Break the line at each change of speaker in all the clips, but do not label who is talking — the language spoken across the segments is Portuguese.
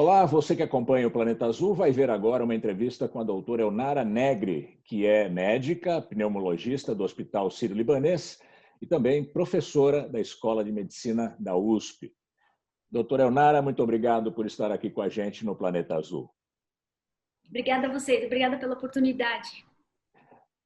Olá, você que acompanha o Planeta Azul vai ver agora uma entrevista com a doutora Elnara Negri, que é médica, pneumologista do Hospital Sírio-Libanês e também professora da Escola de Medicina da USP. Doutora Elnara, muito obrigado por estar aqui com a gente no Planeta Azul.
Obrigada a vocês, obrigada pela oportunidade.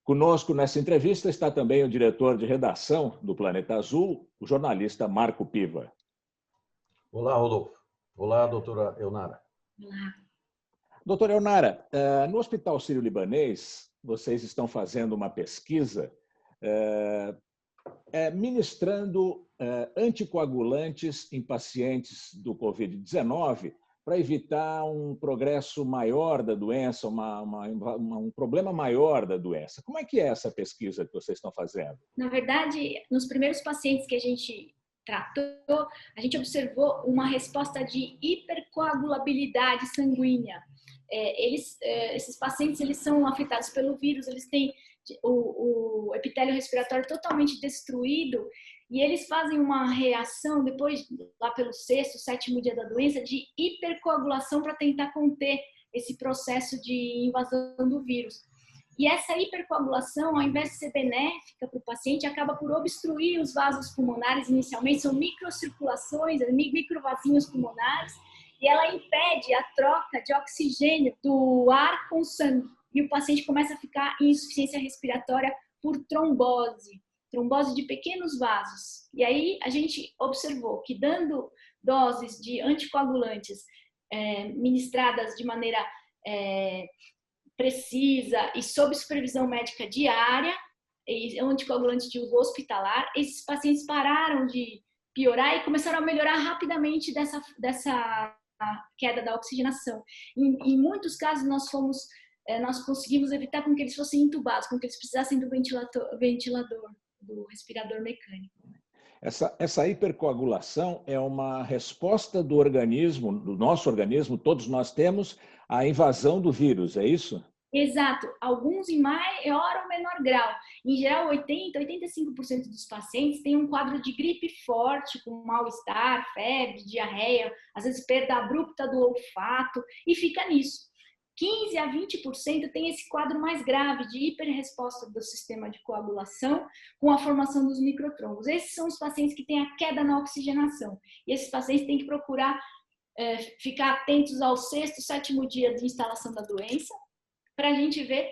Conosco nessa entrevista está também o diretor de redação do Planeta Azul, o jornalista Marco Piva.
Olá, Rodolfo. Olá, doutora Elnara.
Olá.
Doutora Elnara, no Hospital Sírio-Libanês, vocês estão fazendo uma pesquisa ministrando anticoagulantes em pacientes do Covid-19 para evitar um progresso maior da doença, um problema maior da doença. Como é que é essa pesquisa que vocês estão fazendo?
Na verdade, nos primeiros pacientes que a gente tratou, a gente observou uma resposta de hipercoagulabilidade sanguínea. Esses pacientes eles são afetados pelo vírus, eles têm o epitélio respiratório totalmente destruído e eles fazem uma reação depois, lá pelo sexto, sétimo dia da doença, de hipercoagulação para tentar conter esse processo de invasão do vírus. E essa hipercoagulação, ao invés de ser benéfica para o paciente, acaba por obstruir os vasos pulmonares. Inicialmente são microcirculações, microvasinhos pulmonares, e ela impede a troca de oxigênio do ar com o sangue. E o paciente começa a ficar em insuficiência respiratória por trombose de pequenos vasos. E aí a gente observou que dando doses de anticoagulantes ministradas de maneira precisa e sob supervisão médica diária, anticoagulantes de uso hospitalar, esses pacientes pararam de piorar e começaram a melhorar rapidamente dessa queda da oxigenação. Em muitos casos nós conseguimos evitar com que eles fossem intubados, com que eles precisassem do ventilador, do respirador mecânico.
Essa hipercoagulação é uma resposta do organismo, do nosso organismo, todos nós temos, à invasão do vírus, é isso?
Exato. Alguns em maior ou menor grau. Em geral, 85% dos pacientes têm um quadro de gripe forte, com mal-estar, febre, diarreia, às vezes perda abrupta do olfato, e fica nisso. 15 a 20% tem esse quadro mais grave de hiperresposta do sistema de coagulação com a formação dos microtrombos. Esses são os pacientes que têm a queda na oxigenação. E esses pacientes têm que procurar ficar atentos ao sexto, sétimo dia de instalação da doença para a gente ver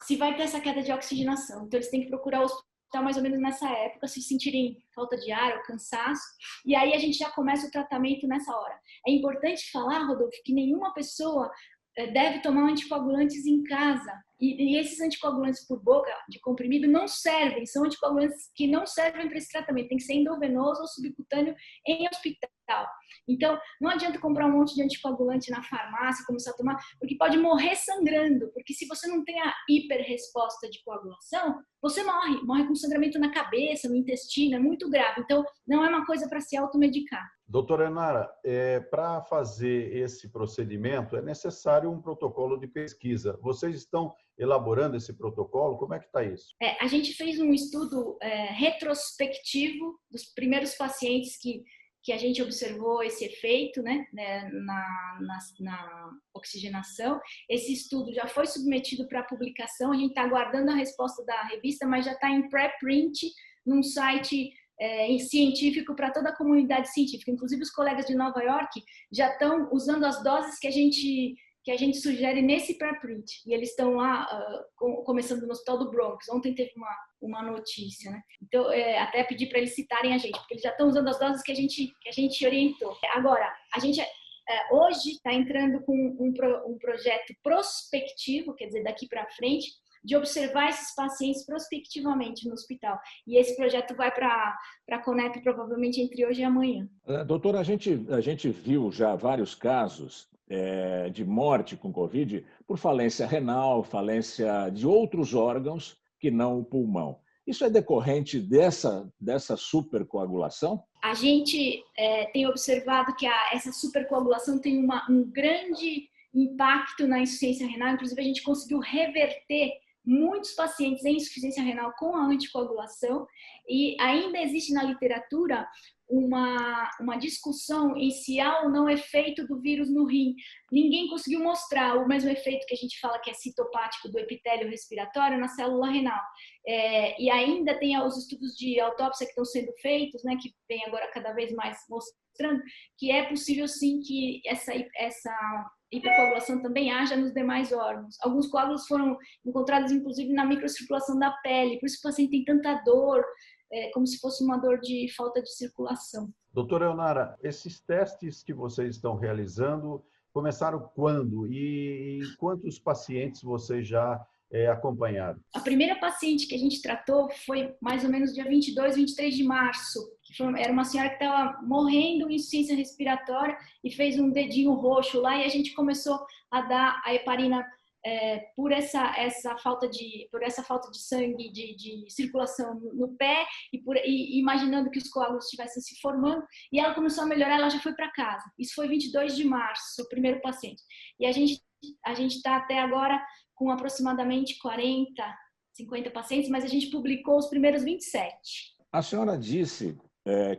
se vai ter essa queda de oxigenação. Então, eles têm que procurar o hospital mais ou menos nessa época, se sentirem falta de ar ou cansaço. E aí a gente já começa o tratamento nessa hora. É importante falar, Rodolfo, que nenhuma pessoa deve tomar anticoagulantes em casa. E esses anticoagulantes por boca, de comprimido, não servem. São anticoagulantes que não servem para esse tratamento. Tem que ser endovenoso ou subcutâneo em hospital. Então, não adianta comprar um monte de anticoagulante na farmácia, começar a tomar, porque pode morrer sangrando. Porque se você não tem a hiperresposta de coagulação, você morre com sangramento na cabeça, no intestino, é muito grave. Então, não é uma coisa para se automedicar.
Doutora Elnara, para fazer esse procedimento é necessário um protocolo de pesquisa. Vocês estão elaborando esse protocolo? Como é que está isso?
A gente fez um estudo retrospectivo dos primeiros pacientes que a gente observou esse efeito, né, na oxigenação. Esse estudo já foi submetido para publicação, a gente está aguardando a resposta da revista, mas já está em pré-print num site científico para toda a comunidade científica. Inclusive, os colegas de Nova York já estão usando as doses que a gente sugere nesse pré-print. E eles estão lá começando no Hospital do Bronx. Ontem teve uma notícia, né? Então, até pedir para eles citarem a gente, porque eles já estão usando as doses que a gente orientou. Agora, a gente hoje está entrando com um projeto prospectivo, quer dizer, daqui para frente, de observar esses pacientes prospectivamente no hospital. E esse projeto vai para a CONEP provavelmente entre hoje e amanhã.
Doutora, a gente viu já vários casos de morte com Covid por falência renal, falência de outros órgãos que não o pulmão. Isso é decorrente dessa supercoagulação?
A gente tem observado que essa supercoagulação tem um grande impacto na insuficiência renal. Inclusive, a gente conseguiu reverter muitos pacientes em insuficiência renal com a anticoagulação e ainda existe na literatura uma discussão em se há ou não efeito do vírus no rim. Ninguém conseguiu mostrar o mesmo efeito que a gente fala que é citopático do epitélio respiratório na célula renal. E ainda tem os estudos de autópsia que estão sendo feitos, né, que vem agora cada vez mais mostrando que é possível sim que essa hipercoagulação também haja nos demais órgãos. Alguns coágulos foram encontrados, inclusive, na microcirculação da pele, por isso o paciente tem tanta dor, como se fosse uma dor de falta de circulação.
Doutora Elnara, esses testes que vocês estão realizando começaram quando e quantos pacientes vocês já acompanharam?
A primeira paciente que a gente tratou foi mais ou menos dia 22, 23 de março. Era uma senhora que estava morrendo de insuficiência respiratória e fez um dedinho roxo lá e a gente começou a dar a heparina por essa falta de sangue, de circulação no pé e imaginando que os coágulos estivessem se formando, e ela começou a melhorar, ela já foi para casa. Isso foi 22 de março, o primeiro paciente. E a gente está até agora com aproximadamente 40, 50 pacientes, mas a gente publicou os primeiros 27.
A senhora disse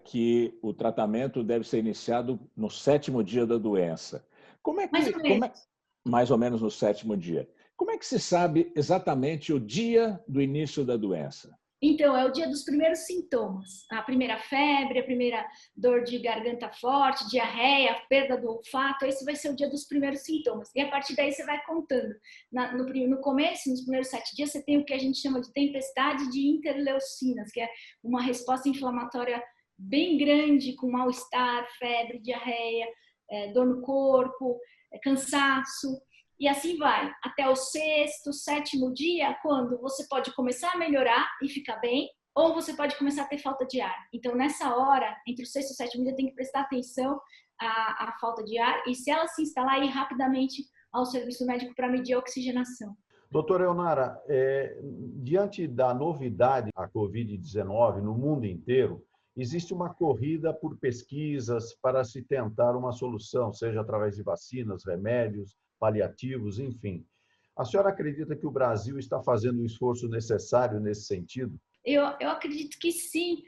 que o tratamento deve ser iniciado no 7º dia da doença. Mais ou menos no 7º dia. Como é que se sabe exatamente o dia do início da doença?
Então, é o dia dos primeiros sintomas. A primeira febre, a primeira dor de garganta forte, diarreia, perda do olfato. Esse vai ser o dia dos primeiros sintomas. E a partir daí você vai contando. No começo, nos primeiros 7 dias, você tem o que a gente chama de tempestade de interleucinas, que é uma resposta inflamatória bem grande, com mal-estar, febre, diarreia, dor no corpo, cansaço, e assim vai, até o 6º, 7º dia, quando você pode começar a melhorar e ficar bem, ou você pode começar a ter falta de ar. Então, nessa hora, entre o 6º e o 7º dia, tem que prestar atenção à falta de ar, e se ela se instalar, ir rapidamente ao serviço médico para medir a oxigenação.
Doutora Elnara, diante da novidade da Covid-19 no mundo inteiro, existe uma corrida por pesquisas para se tentar uma solução, seja através de vacinas, remédios, paliativos, enfim. A senhora acredita que o Brasil está fazendo o esforço necessário nesse sentido?
Eu acredito que sim.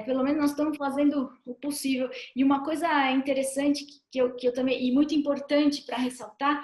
Pelo menos nós estamos fazendo o possível. E uma coisa interessante que eu também, e muito importante para ressaltar,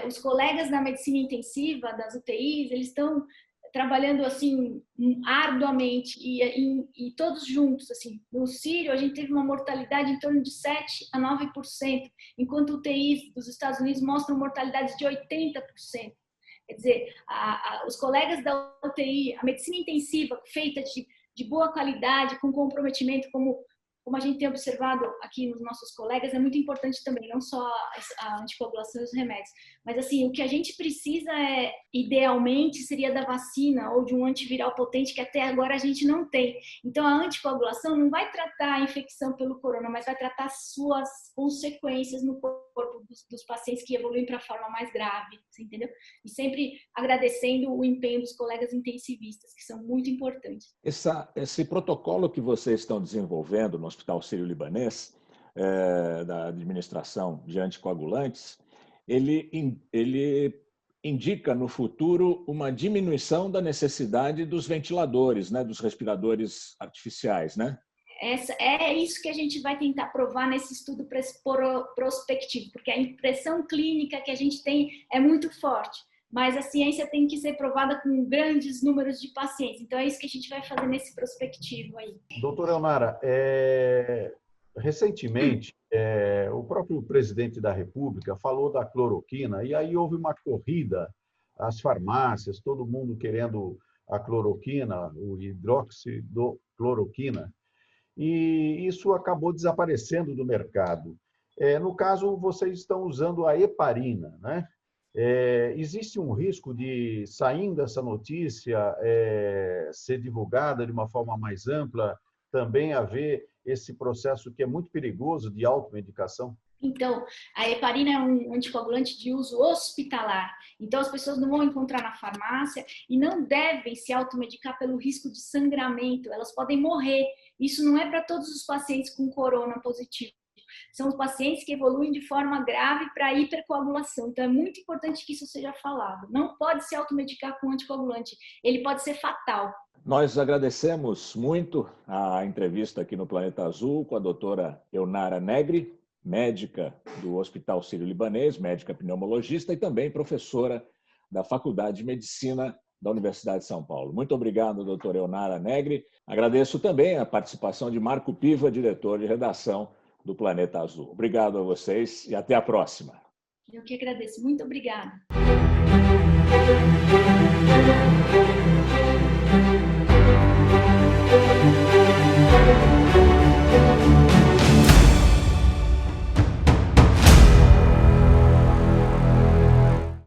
os colegas da medicina intensiva, das UTIs, eles estão trabalhando assim arduamente e todos juntos. Assim, no Sírio a gente teve uma mortalidade em torno de 7 a 9%, enquanto UTIs dos Estados Unidos mostram mortalidades de 80%. Quer dizer, os colegas da UTI, a medicina intensiva feita de boa qualidade, com comprometimento, como a gente tem observado aqui nos nossos colegas, é muito importante também, não só a anticoagulação e os remédios. Mas, assim, o que a gente precisa idealmente, seria da vacina ou de um antiviral potente, que até agora a gente não tem. Então, a anticoagulação não vai tratar a infecção pelo corona, mas vai tratar suas consequências no corpo dos pacientes que evoluem para a forma mais grave, você entendeu? E sempre agradecendo o empenho dos colegas intensivistas, que são muito importantes.
Esse protocolo que vocês estão desenvolvendo no Hospital Sírio-Libanês, da administração de anticoagulantes, ele indica no futuro uma diminuição da necessidade dos ventiladores, né, dos respiradores artificiais, né?
É isso que a gente vai tentar provar nesse estudo prospectivo, porque a impressão clínica que a gente tem é muito forte, mas a ciência tem que ser provada com grandes números de pacientes. Então, é isso que a gente vai fazer nesse prospectivo aí.
Doutora Elnara, recentemente, o próprio presidente da República falou da cloroquina e aí houve uma corrida às farmácias, todo mundo querendo a cloroquina, o hidroxicloroquina, e isso acabou desaparecendo do mercado. No caso, vocês estão usando a heparina, né? Existe um risco de, saindo essa notícia, ser divulgada de uma forma mais ampla, também haver esse processo que é muito perigoso de automedicação?
Então, a heparina é um anticoagulante de uso hospitalar. Então, as pessoas não vão encontrar na farmácia e não devem se automedicar pelo risco de sangramento. Elas podem morrer. Isso não é para todos os pacientes com corona positivo. são os pacientes que evoluem de forma grave para hipercoagulação. Então, é muito importante que isso seja falado. Não pode se automedicar com anticoagulante, ele pode ser fatal.
Nós agradecemos muito a entrevista aqui no Planeta Azul com a doutora Eunara Negri, médica do Hospital Sírio-Libanês, médica pneumologista e também professora da Faculdade de Medicina da Universidade de São Paulo. Muito obrigado, doutora Eunara Negri. Agradeço também a participação de Marco Piva, diretor de redação do Planeta Azul. Obrigado a vocês e até a próxima.
Eu que agradeço. Muito obrigada.